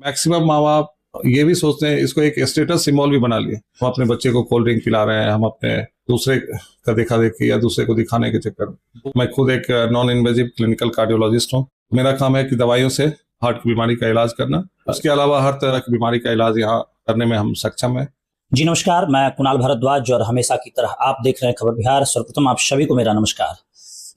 Maximum माँ बाप ये भी सोचते हैं, इसको एक स्टेटस सिंबल भी बना लिए। हम अपने बच्चे को कोल्ड ड्रिंक पिला रहे हैं, हम अपने दूसरे का देखा देखी या दूसरे को दिखाने के चक्कर में। मैं खुद एक नॉन इन्वेजिव क्लिनिकल कार्डियोलॉजिस्ट हूँ। मेरा काम है कि दवाइयों से हार्ट की बीमारी का इलाज करना, उसके अलावा हर तरह की बीमारी का इलाज यहाँ करने में हम सक्षम हैं। जी नमस्कार, मैं कुणाल भारद्वाज और हमेशा की तरह आप देख रहे हैं खबर बिहार। सर्वप्रथम आप सभी को मेरा नमस्कार।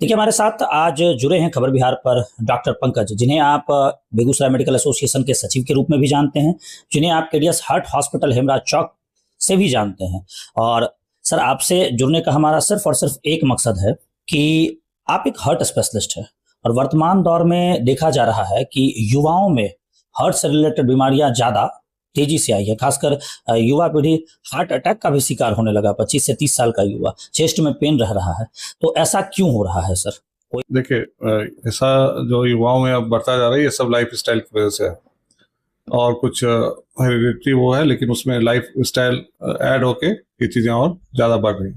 देखिए, हमारे साथ आज जुड़े हैं खबर बिहार पर डॉक्टर पंकज, जिन्हें आप बेगूसराय मेडिकल एसोसिएशन के सचिव के रूप में भी जानते हैं, जिन्हें आप केडियस हार्ट हॉस्पिटल हेमराज चौक से भी जानते हैं। और सर, आपसे जुड़ने का हमारा सिर्फ और सिर्फ एक मकसद है कि आप एक हार्ट स्पेशलिस्ट हैं और वर्तमान दौर में देखा जा रहा है कि युवाओं में हार्ट से रिलेटेड बीमारियां ज्यादा तेजी से आई है। खासकर युवा पीढ़ी हार्ट अटैक का भी शिकार होने लगा। 25 से 30 साल का युवा चेस्ट में पेन रह रहा है, तो ऐसा क्यों हो रहा है सर? देखिए, ऐसा जो युवाओं में अब बढ़ता जा रहा है, ये सब लाइफ स्टाइल की वजह से है और कुछ हेरिडिटी वो है, लेकिन उसमें लाइफ स्टाइल ऐड होके ये चीजें और ज्यादा बढ़ रही।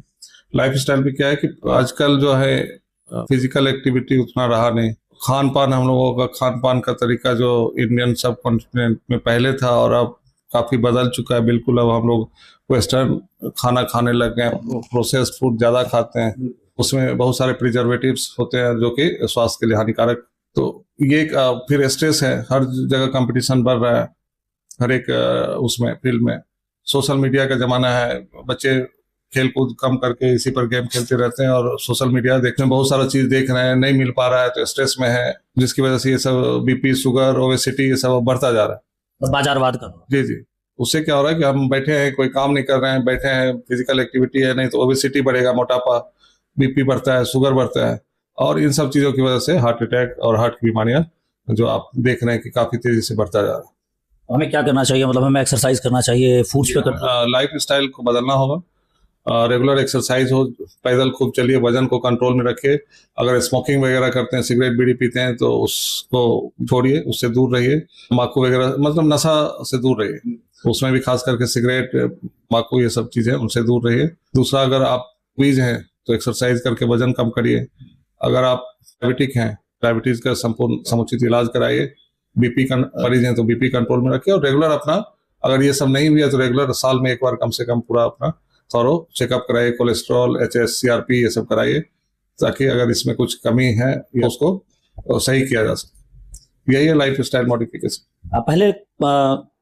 लाइफ स्टाइल में क्या है कि आजकल जो है फिजिकल एक्टिविटी उतना रहा नहीं। खान पान, हम लोगों का खान पान का तरीका जो इंडियन सब कॉन्टिनेंट में पहले था और अब काफी बदल चुका है बिल्कुल। अब हम लोग वेस्टर्न खाना खाने लग गए, प्रोसेस्ड फूड ज्यादा खाते हैं, उसमें बहुत सारे प्रिजर्वेटिव्स होते हैं जो कि स्वास्थ्य के लिए हानिकारक। तो ये फिर स्ट्रेस है, हर जगह कंपटीशन बढ़ रहा है, हर एक उसमें फील्ड में। सोशल मीडिया का जमाना है, बच्चे खेल कूद कम करके इसी पर गेम खेलते रहते हैं और सोशल मीडिया देखने में बहुत सारा चीज देख रहे हैं, नहीं मिल पा रहा है तो स्ट्रेस में है, जिसकी वजह से ये सब बीपी, शुगर, ओबेसिटी ये सब बढ़ता जा रहा है। बाजारवाद का जी। उससे क्या हो रहा है कि हम बैठे हैं, कोई काम नहीं कर रहे हैं, बैठे हैं, फिजिकल एक्टिविटी है नहीं तो ओबेसिटी बढ़ेगा, मोटापा, बीपी बढ़ता है, शुगर बढ़ता है, और इन सब चीजों की वजह से हार्ट अटैक और हार्ट की बीमारियां जो आप देख रहे हैं कि काफी तेजी से बढ़ता जा रहा है। हमें क्या करना चाहिए? मतलब हमें एक्सरसाइज करना चाहिए, फूड्स पे लाइफ स्टाइल को बदलना होगा। रेगुलर एक्सरसाइज हो, पैदल खूब चलिए, वजन को कंट्रोल में रखिए। अगर स्मोकिंग वगैरह करते हैं, सिगरेट बीड़ी पीते हैं तो उसको छोड़िए, उससे दूर रहिए। तम्बाकू वगैरह, मतलब नशा से दूर रहिए, उसमें भी खास करके सिगरेट, तम्बाकू, ये सब चीजें उनसे दूर रहिए। दूसरा, अगर आप वीज हैं तो एक्सरसाइज करके वजन कम करिए। अगर आप डायबिटिक हैं, डायबिटीज का संपूर्ण समुचित इलाज कराइए। बीपी का मरीज हैं तो बीपी कंट्रोल में रखिए। और रेगुलर अपना, अगर ये सब नहीं भी है तो रेगुलर साल में एक बार कम से कम पूरा अपना थॉरो चेकअप कराइए, कोलेस्ट्रॉल, एचएस, सीआरपी ये सब कराइए, ताकि अगर इसमें कुछ कमी है या उसको सही किया जा सके। यही है लाइफ स्टाइल मॉडिफिकेशन। पहले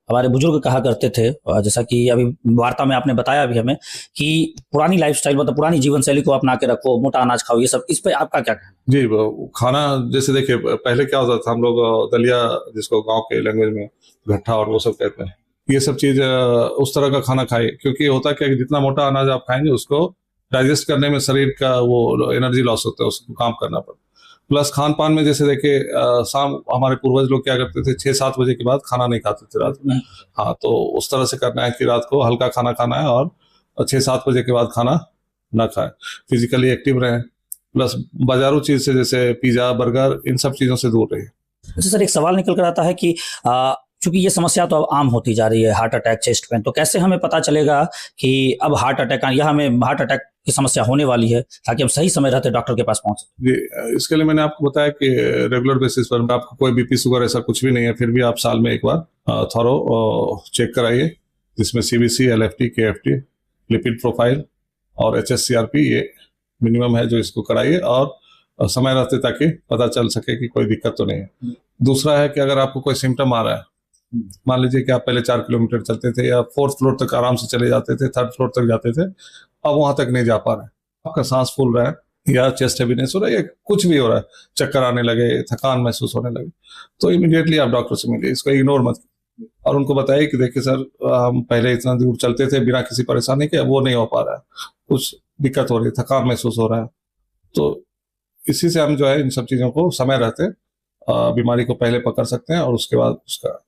हमारे बुजुर्ग कहा करते थे, जैसा कि अभी वार्ता में आपने बताया भी हमें, कि पुरानी लाइफ स्टाइल, मतलब पुरानी जीवन शैली को अपना के रखो, मोटा अनाज खाओ, ये सब, इस पे आपका क्या कहना? जी, खाना जैसे देखिए, पहले क्या होता था, हम लोग दलिया, जिसको गांव के लैंग्वेज में घट्टा और वो सब कहते हैं, ये सब चीज उस तरह का खाना खाइए, क्योंकि होता क्या है कि जितना मोटा अनाज आप खाएंगे उसको डाइजेस्ट करने में शरीर का वो एनर्जी लॉस होता है, उसको काम करना पड़ता है। प्लस खान पान में जैसे देखिए, शाम हमारे पूर्वज लोग क्या करते थे, 6-7 बजे के बाद खाना नहीं खाते थे रात में। हाँ, तो उस तरह से करना है कि रात को हल्का खाना खाना है और 6-7 बजे के बाद खाना ना खाए। फिजिकली एक्टिव रहें, प्लस बाजारू चीज से जैसे पिज्जा, बर्गर, इन सब चीजों से दूर रहिए। अच्छा सर, एक सवाल निकल कर आता है कि चूंकि ये समस्या तो अब आम होती जा रही है, हार्ट अटैक, चेस्ट पेन, तो कैसे हमें पता चलेगा कि अब हार्ट अटैक या हमें हार्ट अटैक की समस्या होने वाली है, ताकि हम सही समय रहते डॉक्टर के पास पहुंच सकें? जी, इसके लिए मैंने आपको बताया कि रेगुलर बेसिस पर आपको कोई बीपी, शुगर ऐसा कुछ भी नहीं है, फिर भी आप साल में एक बार थॉरो चेक कराइए, जिसमें CBC, LFT, KFT, lipid profile और एचएससीआरपी, ये मिनिमम है जो इसको कराइए, और समय रहते ताकि पता चल सके कि कोई दिक्कत तो नहीं है। दूसरा है कि अगर आपको कोई सिम्टम आ रहा है, मान लीजिए कि आप पहले 4 किलोमीटर चलते थे या 4th फ्लोर तक आराम से चले जाते थे, 3rd फ्लोर तक जाते थे, अब वहां तक नहीं जा पा रहे, आपका सांस फूल रहा है या चेस्ट हैवीनेस हो रहा है या कुछ भी हो रहा है, चक्कर आने लगे, थकान महसूस होने लगे, तो इमीडिएटली आप डॉक्टर से मिलिए, इसको इग्नोर मत कीजिए और उनको बताइए कि देखिए सर, हम पहले इतना दूर चलते थे बिना किसी परेशानी के, वो नहीं हो पा रहा है, कुछ दिक्कत हो रही है, थकान महसूस हो रहा है। तो इसी से हम जो है इन सब चीजों को समय रहते बीमारी को पहले पकड़ सकते हैं और उसके बाद उसका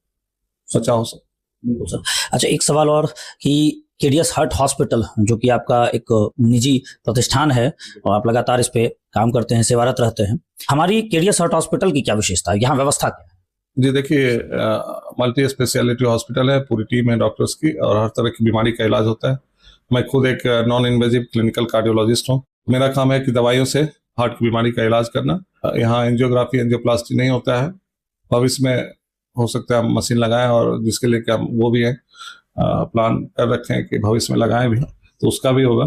बचाव हो सकता है। अच्छा, एक सवाल और कि केडियस हार्ट हॉस्पिटल, जो कि आपका एक निजी प्रतिष्ठान है और आप लगातार इस पे काम करते हैं, सेवारत रहते हैं, हमारी केडियस हार्ट हॉस्पिटल की क्या विशेषता है, यहाँ व्यवस्था क्या है? जी देखिए, मल्टी स्पेशलिटी हॉस्पिटल है, पूरी टीम है डॉक्टर्स की और हर तरह की बीमारी का इलाज होता है। मैं खुद एक नॉन इन्वेजिव क्लिनिकल कार्डियोलॉजिस्ट हूँ। मेरा काम है कि दवाइयों से हार्ट की बीमारी का इलाज करना। यहाँ एंजियोग्राफी, एंजियोप्लास्टी नहीं होता है। भविष्य में हो सकता है हम मशीन लगाएं, और जिसके लिए हम वो भी है प्लान कर रखे हैं कि भविष्य में लगाएं भी, तो उसका भी होगा।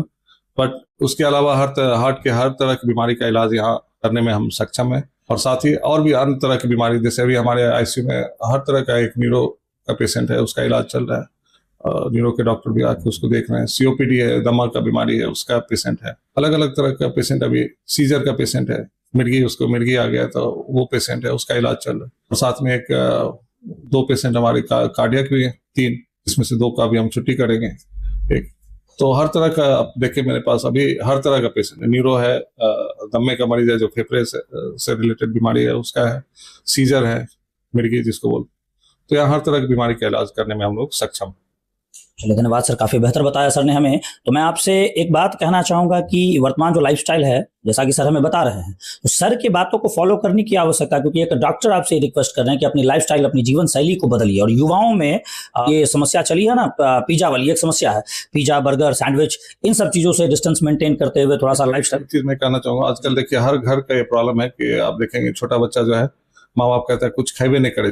बट उसके अलावा हार्ट के हर तरह की बीमारी का इलाज यहाँ करने में हम सक्षम हैं, और साथ ही और भी अन्य तरह की बीमारी, जैसे अभी हमारे आईसीयू में हर तरह का एक न्यूरो का पेशेंट है, उसका इलाज चल रहा है। न्यूरो के डॉक्टर भी आके उसको देख रहे हैं। सीओपीडी है, दमा का बीमारी है, उसका पेशेंट है। अलग अलग तरह का पेशेंट, अभी सीजर का पेशेंट है, उसको मिर्गी आ गया तो वो पेशेंट है, उसका इलाज चल रहा है। और साथ में एक 2 पेशेंट हमारे कार्डियक भी है, 3, इसमें से 2 का भी हम छुट्टी करेंगे। एक तो हर तरह का, आप देखिए मेरे पास अभी हर तरह का पेशेंट है। न्यूरो है, दमे का मरीज है जो फेफड़े से रिलेटेड बीमारी है उसका है, सीजर है, मिर्गी जिसको बोलते, तो यहाँ हर तरह की बीमारी का इलाज करने में हम लोग सक्षम। चलिए, धन्यवाद सर, काफी बेहतर बताया सर ने हमें। तो मैं आपसे एक बात कहना चाहूंगा कि वर्तमान जो लाइफस्टाइल है, जैसा कि सर हमें बता रहे हैं, तो सर की बातों को फॉलो करने की आवश्यकता है, क्योंकि एक डॉक्टर आपसे रिक्वेस्ट कर रहे हैं कि अपनी लाइफस्टाइल, अपनी जीवन शैली को बदलिए। और युवाओं में ये समस्या चली है ना, पिज्जा वाली एक समस्या है, पिज्जा, बर्गर, सैंडविच, इन सब चीजों से डिस्टेंस मेंटेन करते हुए थोड़ा सा लाइफस्टाइल। चीज मैं कहना चाहूंगा, आजकल देखिए हर घर का ये प्रॉब्लम है कि आप देखेंगे छोटा बच्चा जो है, माँ बाप कहता है कुछ खाइबे नहीं करे,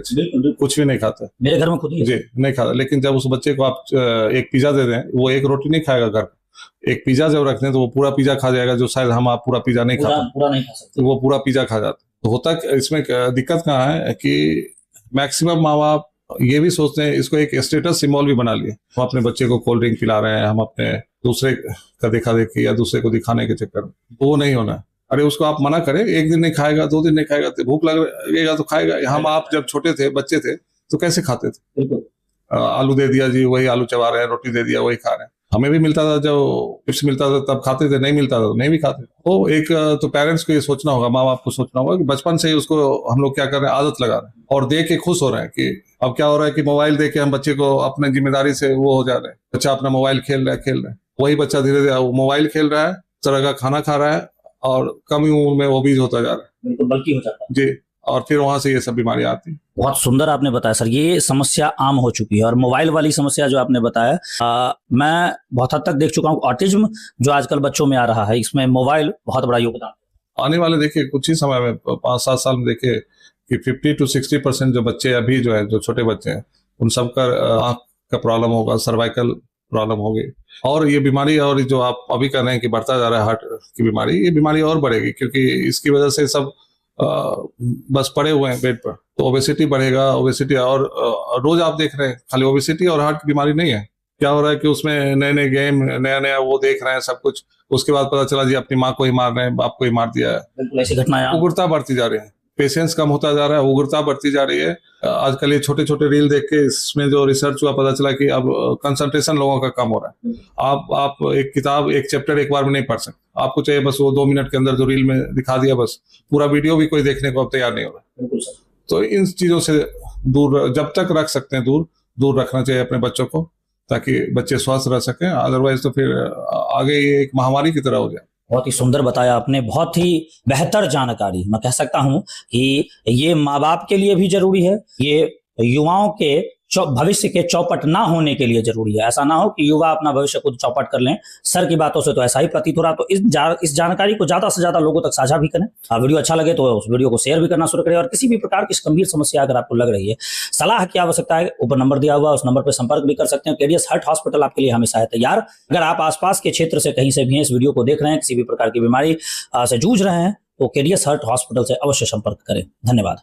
कुछ भी नहीं खाता। मेरे घर में खुद ही जी नहीं खाता, लेकिन जब उस बच्चे को आप एक पिज्जा दे दें, वो एक रोटी नहीं खाएगा घर। एक पिज्जा जब रखते हैं तो वो पूरा पिज्जा खा जाएगा, जो शायद हम आप पूरा पिज्जा नहीं खाता, पूरा नहीं खा सकते, वो पूरा पिज्जा खा जाता। तो होता इसमें दिक्कत कहाँ है कि मैक्सिमम माँ बाप ये भी सोचते हैं, इसको एक स्टेटस सिंबल भी बना लिए। हम अपने बच्चे को कोल्ड ड्रिंक पिला रहे हैं, हम अपने दूसरे का देखा देखी या दूसरे को दिखाने के चक्कर में, वो नहीं होना। अरे उसको आप मना करें, 1 दिन नहीं खाएगा, 2 दिन नहीं खाएगा, तो भूख लगेगा तो खाएगा। हम आप जब छोटे थे, बच्चे थे, तो कैसे खाते थे? आलू दे दिया जी, वही आलू चबा रहे हैं, रोटी दे दिया वही खा रहे हैं। हमें भी मिलता था, जब चिप्स मिलता था तब खाते थे, नहीं मिलता था तो नहीं भी खाते। तो एक तो पेरेंट्स को ये सोचना होगा, माँ बाप को सोचना होगा कि बचपन से ही उसको हम लोग क्या कर रहे हैं, आदत लगा रहे हैं, और दे के खुश हो रहे हैं। कि अब क्या हो रहा है कि मोबाइल दे के हम बच्चे को अपने जिम्मेदारी से वो हो जा रहे हैं। बच्चा अपना मोबाइल खेल रहा है, वही बच्चा धीरे धीरे मोबाइल खेल रहा है, तरह का खाना खा रहा है, और कम उम्र में ओबीज होता जा रहा है, बिल्कुल बल्कि हो जाता है जी। और फिर वहां से ये सब बीमारियां आती हैं। बहुत सुंदर आपने बताया सर, ये समस्या आम हो चुकी है। और मोबाइल वाली समस्या जो आपने बताया, मैं बहुत हद तक देख चुका हूँ। ऑटिज्म जो आजकल बच्चों में आ रहा है, इसमें मोबाइल बहुत बड़ा योगदान। आने वाले देखिए कुछ ही समय में, 5-7 साल में देखिए कि 50 to 60% जो बच्चे अभी जो है, जो छोटे बच्चे हैं, उन सबका आंख का प्रॉब्लम होगा, सर्वाइकल प्रॉब्लम होगी। और ये बीमारी, और जो आप अभी कर रहे हैं कि बढ़ता जा रहा है हार्ट की बीमारी, ये बीमारी और बढ़ेगी, क्योंकि इसकी वजह से सब बस पड़े हुए हैं बेड पर। तो ओबेसिटी बढ़ेगा, ओबेसिटी, और रोज आप देख रहे हैं खाली ओबेसिटी और हार्ट की बीमारी नहीं है। क्या हो रहा है कि उसमें नए नए गेम, नया नया वो देख रहे हैं सब कुछ, उसके बाद पता चला जी अपनी माँ को ही मार रहे हैं, बाप को ही मार दिया है। बिल्कुल ऐसी घटनाएं, उग्रता बढ़ती जा रही है, पेशेंस कम होता जा रहा है, उग्रता बढ़ती जा रही है। आजकल ये छोटे छोटे रील देख के, इसमें जो रिसर्च हुआ पता चला कि अब कंसंट्रेशन लोगों का कम हो रहा है। आप एक किताब, एक चैप्टर एक बार में नहीं पढ़ सकते, आपको चाहिए बस वो 2 मिनट के अंदर जो रील में दिखा दिया, बस पूरा वीडियो भी कोई देखने को अब तैयार नहीं हो रहा। तो इन चीजों से दूर, जब तक रख सकते हैं दूर रखना चाहिए अपने बच्चों को, ताकि बच्चे स्वस्थ रह सकें। अदरवाइज तो फिर आगे ये एक महामारी की तरह हो जाए। बहुत ही सुंदर बताया आपने, बहुत ही बेहतर जानकारी। मैं कह सकता हूं कि ये माँ बाप के लिए भी जरूरी है, ये युवाओं के भविष्य के चौपट ना होने के लिए जरूरी है। ऐसा ना हो कि युवा अपना भविष्य खुद चौपट कर लें। सर की बातों से तो ऐसा ही प्रतीत हो रहा। तो इस जानकारी को ज्यादा से ज्यादा लोगों तक साझा भी करें। वीडियो अच्छा लगे तो उस वीडियो को शेयर भी करना शुरू करें। और किसी भी प्रकार की गंभीर समस्या अगर आपको लग रही है, सलाह की आवश्यकता है, ऊपर नंबर दिया हुआ, उस नंबर पर संपर्क भी कर सकते हैं। केडीएस हार्ट हॉस्पिटल आपके लिए हमेशा है तैयार। अगर आप आसपास के क्षेत्र से कहीं से भी इस वीडियो को देख रहे हैं, किसी भी प्रकार की बीमारी से जूझ रहे हैं, तो केडीएस हार्ट हॉस्पिटल से अवश्य संपर्क करें। धन्यवाद।